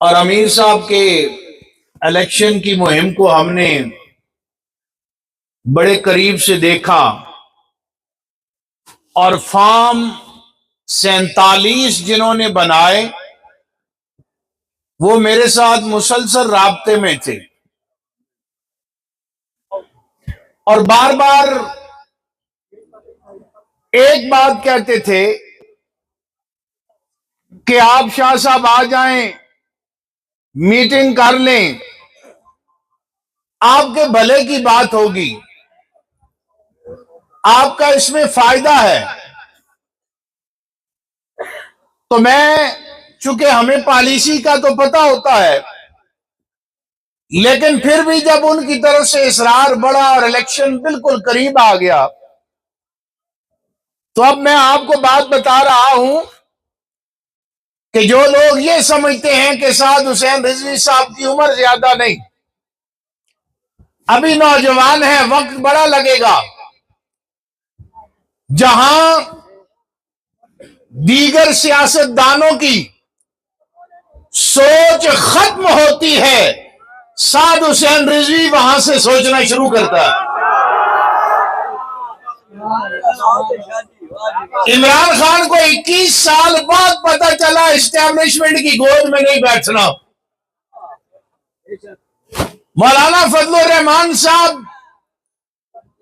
اور امیر صاحب کے الیکشن کی مہم کو ہم نے بڑے قریب سے دیکھا اور فارم 47 جنہوں نے بنائے وہ میرے ساتھ مسلسل رابطے میں تھے اور بار بار ایک بات کہتے تھے کہ آپ شاہ صاحب آ جائیں، میٹنگ کر لیں، آپ کے بھلے کی بات ہوگی، آپ کا اس میں فائدہ ہے۔ تو میں چونکہ ہمیں پالیسی کا تو پتہ ہوتا ہے، لیکن پھر بھی جب ان کی طرف سے اصرار بڑھا اور الیکشن بالکل قریب آ گیا تو اب میں آپ کو بات بتا رہا ہوں کہ جو لوگ یہ سمجھتے ہیں کہ سعد حسین رضوی صاحب کی عمر زیادہ نہیں، ابھی نوجوان ہیں، وقت بڑا لگے گا، جہاں دیگر سیاستدانوں کی سوچ ختم ہوتی ہے سعد حسین رضوی وہاں سے سوچنا شروع کرتا ہے۔ عمران خان کو 21 سال بعد پتہ چلا اسٹیبلشمنٹ کی گود میں نہیں بیٹھنا۔ مولانا فضل الرحمان صاحب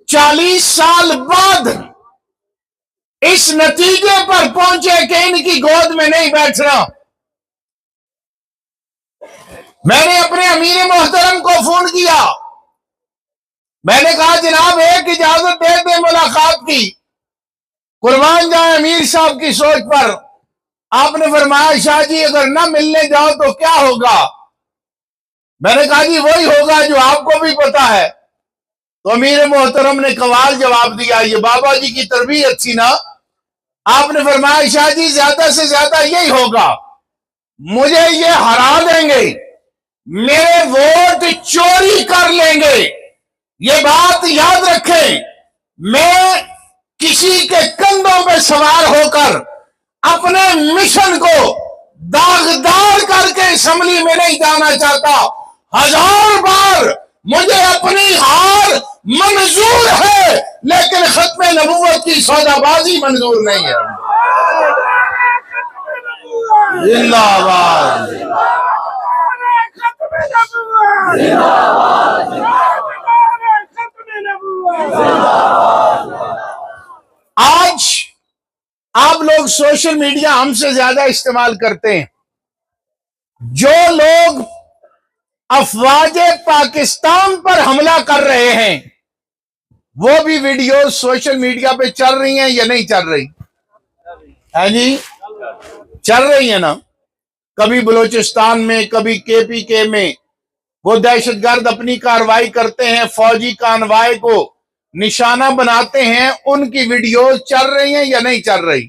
40 سال بعد اس نتیجے پر پہنچے کہ ان کی گود میں نہیں بیٹھنا۔ میں نے اپنے امیر محترم کو فون کیا، میں نے کہا جناب ایک اجازت دے دیں ملاقات کی، قربان جائیں امیر صاحب کی سوچ پر۔ آپ نے فرمایا شاہ جی اگر نہ ملنے جاؤ تو کیا ہوگا؟ میں نے کہا جی وہی ہوگا جو آپ کو بھی پتا ہے۔ تو امیر محترم نے قوال جواب دیا، یہ بابا جی کی تربیت تھی نا۔ آپ نے فرمایا شاہ جی زیادہ سے زیادہ یہی ہوگا، مجھے یہ ہرا دیں گے، میرے ووٹ چوری کر لیں گے۔ یہ بات یاد رکھیں، میں کسی کے کندھوں پہ سوار ہو کر اپنے مشن کو داغدار کر کے اسمبلی میں نہیں جانا چاہتا۔ 1000 بار مجھے اپنی ہار منظور ہے لیکن ختم نبوت کی سودا بازی منظور نہیں ہے۔ زندہ آباد، آج آپ لوگ سوشل میڈیا ہم سے زیادہ استعمال کرتے ہیں۔ جو لوگ افواج پاکستان پر حملہ کر رہے ہیں وہ بھی ویڈیوز سوشل میڈیا پہ چل رہی ہیں یا نہیں چل رہی؟ ہے جی چل رہی ہیں نا۔ کبھی بلوچستان میں، کبھی KPK میں وہ دہشت گرد اپنی کارروائی کرتے ہیں، فوجی کانوائے کو نشانہ بناتے ہیں، ان کی ویڈیوز چل رہی ہیں یا نہیں چل رہی؟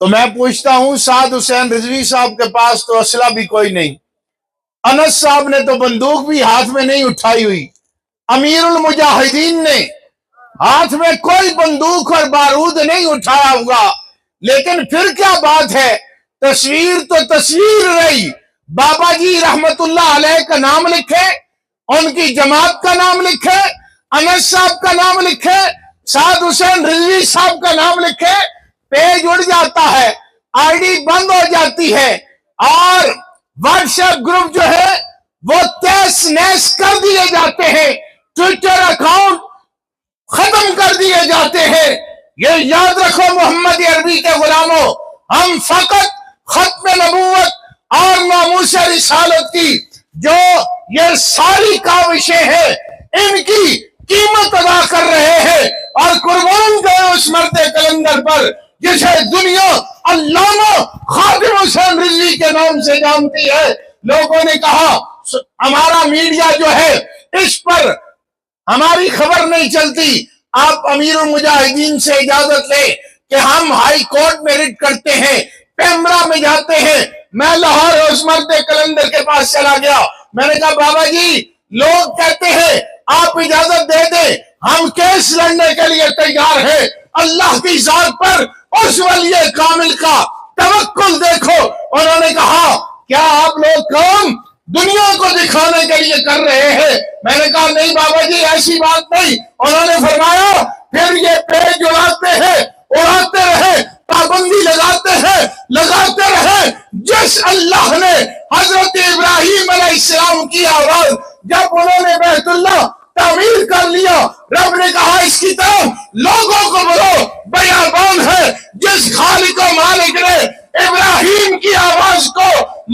تو میں پوچھتا ہوں سعد حسین رضوی صاحب کے پاس تو اسلحہ بھی کوئی نہیں، انس صاحب نے تو بندوق بھی ہاتھ میں نہیں اٹھائی ہوئی، امیر المجاہدین نے ہاتھ میں کوئی بندوق اور بارود نہیں اٹھایا ہوا، لیکن پھر کیا بات ہے؟ تصویر تو تصویر رہی۔ بابا جی رحمت اللہ علیہ کا نام لکھے، ان کی جماعت کا نام لکھے، انس صاحب کا نام لکھے، سعد حسین رضوی صاحب کا نام لکھے، پیج اڑ جاتا ہے، ID بند ہو جاتی ہے، اور واٹس ایپ گروپ جو ہے وہ تیس نیس کر دیے جاتے ہیں، ٹویٹر اکاؤنٹ ختم کر دیے جاتے ہیں۔ یہ یاد رکھو محمد عربی کے غلاموں، ہم فقط ختم نبوت اور ناموس رسالت کی جو یہ ساری کاوشیں ہیں ان کی قیمت ادا کر رہے ہیں اور قربان گئے اس مرد کلندر پر جسے دنیا علامہ خادم حسین رضوی کے نام سے جانتی ہے۔ لوگوں نے کہا ہمارا میڈیا جو ہے اس پر ہماری خبر نہیں چلتی، آپ امیر المجاہدین سے اجازت لیں کہ ہم ہائی کورٹ میں ریٹ کرتے ہیں، پیمرا میں جاتے ہیں۔ میں لاہور اس مرد کلندر کے پاس چلا گیا، میں نے کہا بابا جی لوگ کہتے ہیں آپ اجازت دے دیں، ہم کیس لڑنے کے لیے تیار ہیں، اللہ کی ذات پر اس ولی کامل کا توکل دیکھو۔ انہوں نے کہا کیا آپ لوگ دکھانے کے لیے کر رہے ہیں. میں نے کہا نہیں بابا جی ایسی بات نہیں. انہوں نے فرمایا پھر یہ پیج اڑاتے ہیں، اڑاتے رہے، پابندی لگاتے رہے. جس اللہ نے حضرت ابراہیم علیہ السلام کی آواز جب انہوں نے بیت اللہ تعمیر کر لیا، رب نے کہا اس کی طرف لوگوں کو بولو. بیابان ہے جس خالق و مالک نے ابراہیم کی آواز کو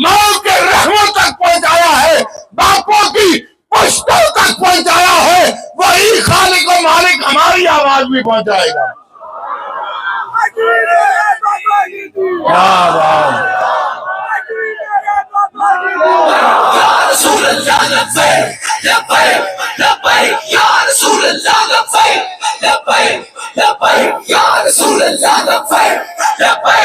ماں کے رحموں تک پہنچایا ہے، باپوں کی پشتوں تک پہنچایا ہے، وہی خالق و مالک ہماری آواز بھی پہنچائے گا. یا رسول اللہ لبیک لبیک لبیک یا رسول اللہ لبیک لبیک لبیک یا رسول اللہ لبیک لبیک